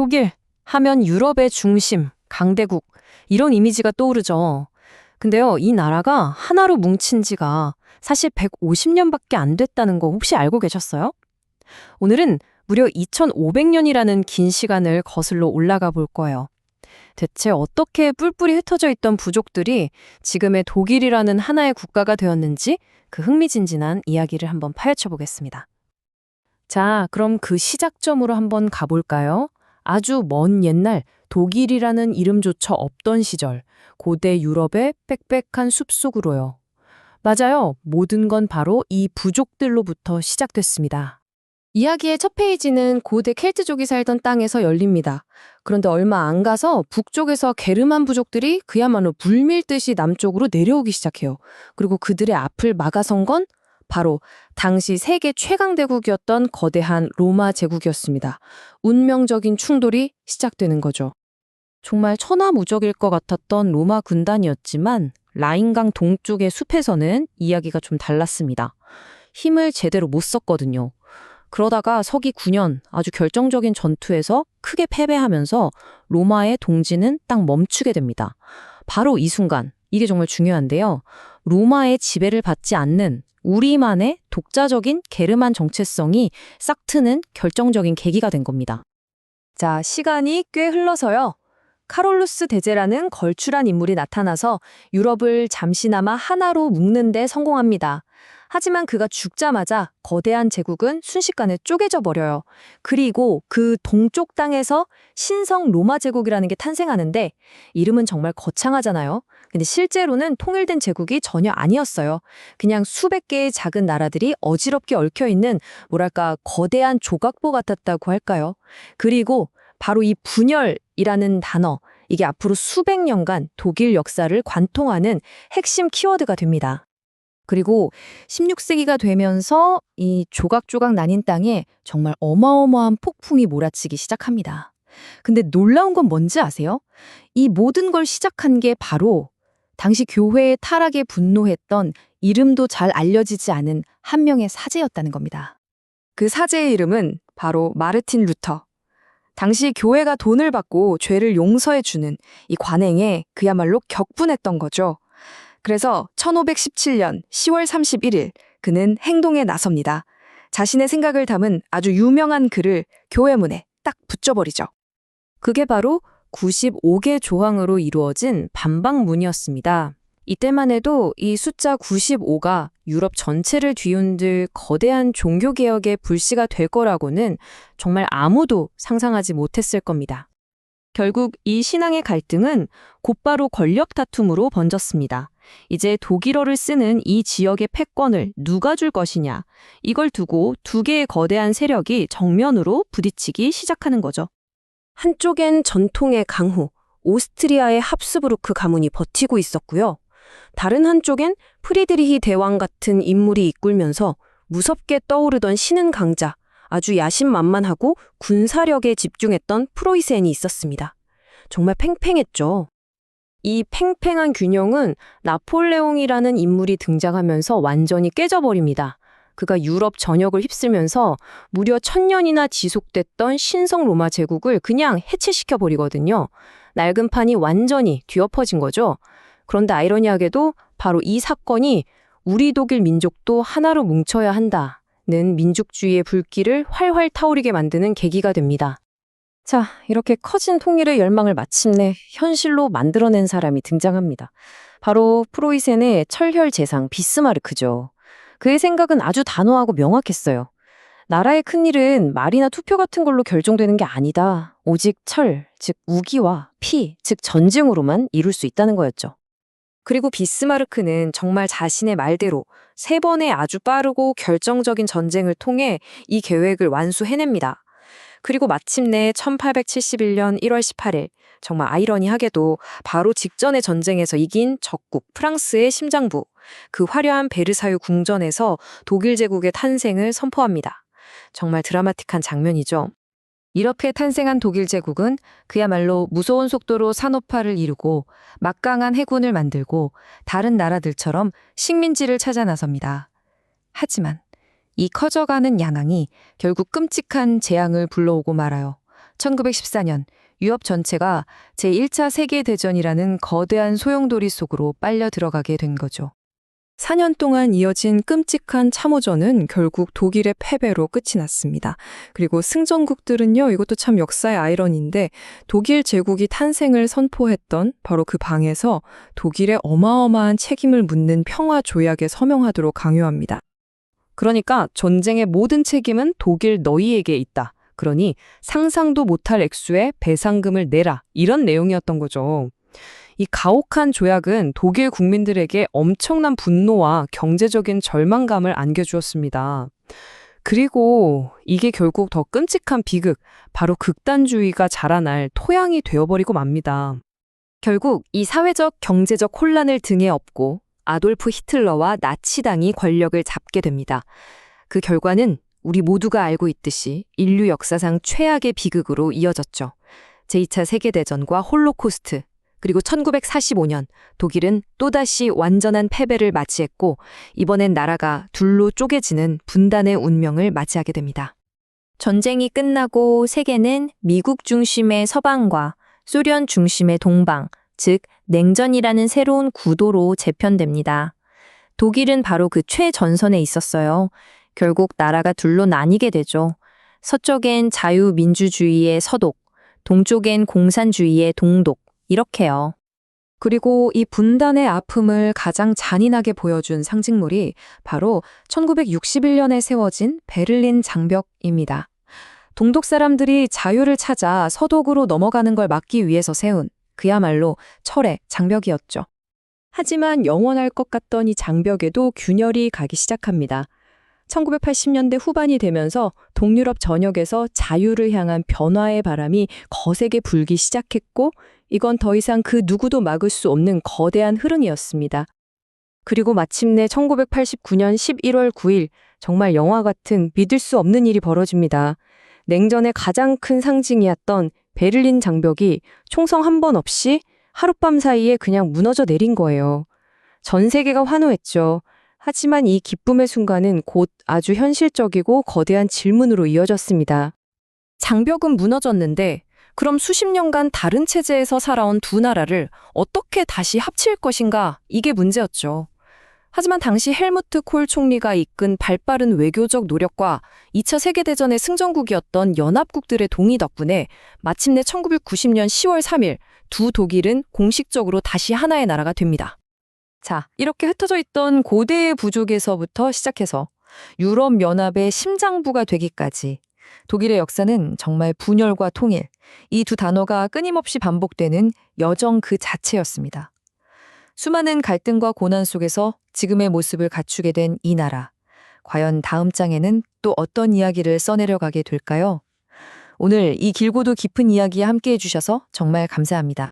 독일 하면 유럽의 중심, 강대국 이런 이미지가 떠오르죠. 근데요, 이 나라가 하나로 뭉친 지가 사실 150년밖에 안 됐다는 거 혹시 알고 계셨어요? 오늘은 무려 2500년이라는 긴 시간을 거슬러 올라가 볼 거예요. 대체 어떻게 뿔뿔이 흩어져 있던 부족들이 지금의 독일이라는 하나의 국가가 되었는지 그 흥미진진한 이야기를 한번 파헤쳐 보겠습니다. 자, 그럼 그 시작점으로 한번 가볼까요? 아주 먼 옛날 독일이라는 이름조차 없던 시절, 고대 유럽의 빽빽한 숲속으로요. 맞아요. 모든 건 바로 이 부족들로부터 시작됐습니다. 이야기의 첫 페이지는 고대 켈트족이 살던 땅에서 열립니다. 그런데 얼마 안 가서 북쪽에서 게르만 부족들이 그야말로 불밀듯이 남쪽으로 내려오기 시작해요. 그리고 그들의 앞을 막아선 건 바로 당시 세계 최강대국이었던 거대한 로마 제국이었습니다. 운명적인 충돌이 시작되는 거죠. 정말 천하무적일 것 같았던 로마 군단이었지만 라인강 동쪽의 숲에서는 이야기가 좀 달랐습니다. 힘을 제대로 못 썼거든요. 그러다가 서기 9년 아주 결정적인 전투에서 크게 패배하면서 로마의 동지는 딱 멈추게 됩니다. 바로 이 순간, 이게 정말 중요한데요. 로마의 지배를 받지 않는 우리만의 독자적인 게르만 정체성이 싹 트는 결정적인 계기가 된 겁니다. 자, 시간이 꽤 흘러서요. 카롤루스 대제라는 걸출한 인물이 나타나서 유럽을 잠시나마 하나로 묶는 데 성공합니다. 하지만 그가 죽자마자 거대한 제국은 순식간에 쪼개져 버려요. 그리고 그 동쪽 땅에서 신성 로마 제국이라는 게 탄생하는데 이름은 정말 거창하잖아요. 근데 실제로는 통일된 제국이 전혀 아니었어요. 그냥 수백 개의 작은 나라들이 어지럽게 얽혀있는 뭐랄까 거대한 조각보 같았다고 할까요? 그리고 바로 이 분열이라는 단어, 이게 앞으로 수백 년간 독일 역사를 관통하는 핵심 키워드가 됩니다. 그리고 16세기가 되면서 이 조각조각 나뉜 땅에 정말 어마어마한 폭풍이 몰아치기 시작합니다. 근데 놀라운 건 뭔지 아세요? 이 모든 걸 시작한 게 바로 당시 교회의 타락에 분노했던 이름도 잘 알려지지 않은 한 명의 사제였다는 겁니다. 그 사제의 이름은 바로 마르틴 루터. 당시 교회가 돈을 받고 죄를 용서해주는 이 관행에 그야말로 격분했던 거죠. 그래서 1517년 10월 31일 그는 행동에 나섭니다. 자신의 생각을 담은 아주 유명한 글을 교회 문에 딱 붙여버리죠. 그게 바로 95개 조항으로 이루어진 반박문이었습니다. 이때만 해도 이 숫자 95가 유럽 전체를 뒤흔들 거대한 종교개혁의 불씨가 될 거라고는 정말 아무도 상상하지 못했을 겁니다. 결국 이 신앙의 갈등은 곧바로 권력 다툼으로 번졌습니다. 이제 독일어를 쓰는 이 지역의 패권을 누가 줄 것이냐, 이걸 두고 두 개의 거대한 세력이 정면으로 부딪히기 시작하는 거죠. 한쪽엔 전통의 강호, 오스트리아의 합스부르크 가문이 버티고 있었고요. 다른 한쪽엔 프리드리히 대왕 같은 인물이 이끌면서 무섭게 떠오르던 신은 강자, 아주 야심만만하고 군사력에 집중했던 프로이센이 있었습니다. 정말 팽팽했죠. 이 팽팽한 균형은 나폴레옹이라는 인물이 등장하면서 완전히 깨져버립니다. 그가 유럽 전역을 휩쓸면서 무려 1000년이나 지속됐던 신성 로마 제국을 그냥 해체시켜버리거든요. 낡은 판이 완전히 뒤엎어진 거죠. 그런데 아이러니하게도 바로 이 사건이 우리 독일 민족도 하나로 뭉쳐야 한다는 민족주의의 불길을 활활 타오르게 만드는 계기가 됩니다. 자, 이렇게 커진 통일의 열망을 마침내 현실로 만들어낸 사람이 등장합니다. 바로 프로이센의 철혈 재상 비스마르크죠. 그의 생각은 아주 단호하고 명확했어요. 나라의 큰일은 말이나 투표 같은 걸로 결정되는 게 아니다. 오직 철, 즉 우기와 피, 즉 전쟁으로만 이룰 수 있다는 거였죠. 그리고 비스마르크는 정말 자신의 말대로 3번의 아주 빠르고 결정적인 전쟁을 통해 이 계획을 완수해냅니다. 그리고 마침내 1871년 1월 18일, 정말 아이러니하게도 바로 직전의 전쟁에서 이긴 적국 프랑스의 심장부, 그 화려한 베르사유 궁전에서 독일 제국의 탄생을 선포합니다. 정말 드라마틱한 장면이죠. 이렇게 탄생한 독일 제국은 그야말로 무서운 속도로 산업화를 이루고 막강한 해군을 만들고 다른 나라들처럼 식민지를 찾아 나섭니다. 하지만 이 커져가는 양앙이 결국 끔찍한 재앙을 불러오고 말아요. 1914년 유럽 전체가 제1차 세계대전이라는 거대한 소용돌이 속으로 빨려 들어가게 된 거죠. 4년 동안 이어진 끔찍한 참호전은 결국 독일의 패배로 끝이 났습니다. 그리고 승전국들은요, 이것도 참 역사의 아이러니인데 독일 제국이 탄생을 선포했던 바로 그 방에서 독일의 어마어마한 책임을 묻는 평화 조약에 서명하도록 강요합니다. 그러니까 전쟁의 모든 책임은 독일 너희에게 있다. 그러니 상상도 못할 액수의 배상금을 내라. 이런 내용이었던 거죠. 이 가혹한 조약은 독일 국민들에게 엄청난 분노와 경제적인 절망감을 안겨주었습니다. 그리고 이게 결국 더 끔찍한 비극, 바로 극단주의가 자라날 토양이 되어버리고 맙니다. 결국 이 사회적, 경제적 혼란을 등에 업고 아돌프 히틀러와 나치당이 권력을 잡게 됩니다. 그 결과는 우리 모두가 알고 있듯이 인류 역사상 최악의 비극으로 이어졌죠. 제2차 세계대전과 홀로코스트, 그리고 1945년 독일은 또다시 완전한 패배를 맞이했고 이번엔 나라가 둘로 쪼개지는 분단의 운명을 맞이하게 됩니다. 전쟁이 끝나고 세계는 미국 중심의 서방과 소련 중심의 동방, 즉 냉전이라는 새로운 구도로 재편됩니다. 독일은 바로 그 최전선에 있었어요. 결국 나라가 둘로 나뉘게 되죠. 서쪽엔 자유민주주의의 서독, 동쪽엔 공산주의의 동독, 이렇게요. 그리고 이 분단의 아픔을 가장 잔인하게 보여준 상징물이 바로 1961년에 세워진 베를린 장벽입니다. 동독 사람들이 자유를 찾아 서독으로 넘어가는 걸 막기 위해서 세운 그야말로 철의 장벽이었죠. 하지만 영원할 것 같던 이 장벽에도 균열이 가기 시작합니다. 1980년대 후반이 되면서 동유럽 전역에서 자유를 향한 변화의 바람이 거세게 불기 시작했고 이건 더 이상 그 누구도 막을 수 없는 거대한 흐름이었습니다. 그리고 마침내 1989년 11월 9일 정말 영화 같은 믿을 수 없는 일이 벌어집니다. 냉전의 가장 큰 상징이었던 베를린 장벽이 총성 한 번 없이 하룻밤 사이에 그냥 무너져 내린 거예요. 전 세계가 환호했죠. 하지만 이 기쁨의 순간은 곧 아주 현실적이고 거대한 질문으로 이어졌습니다. 장벽은 무너졌는데 그럼 수십 년간 다른 체제에서 살아온 두 나라를 어떻게 다시 합칠 것인가? 이게 문제였죠. 하지만 당시 헬무트 콜 총리가 이끈 발빠른 외교적 노력과 2차 세계대전의 승전국이었던 연합국들의 동의 덕분에 마침내 1990년 10월 3일 두 독일은 공식적으로 다시 하나의 나라가 됩니다. 자, 이렇게 흩어져 있던 고대의 부족에서부터 시작해서 유럽연합의 심장부가 되기까지 독일의 역사는 정말 분열과 통일, 이 두 단어가 끊임없이 반복되는 여정 그 자체였습니다. 수많은 갈등과 고난 속에서 지금의 모습을 갖추게 된 이 나라. 과연 다음 장에는 또 어떤 이야기를 써내려가게 될까요? 오늘 이 길고도 깊은 이야기에 함께해 주셔서 정말 감사합니다.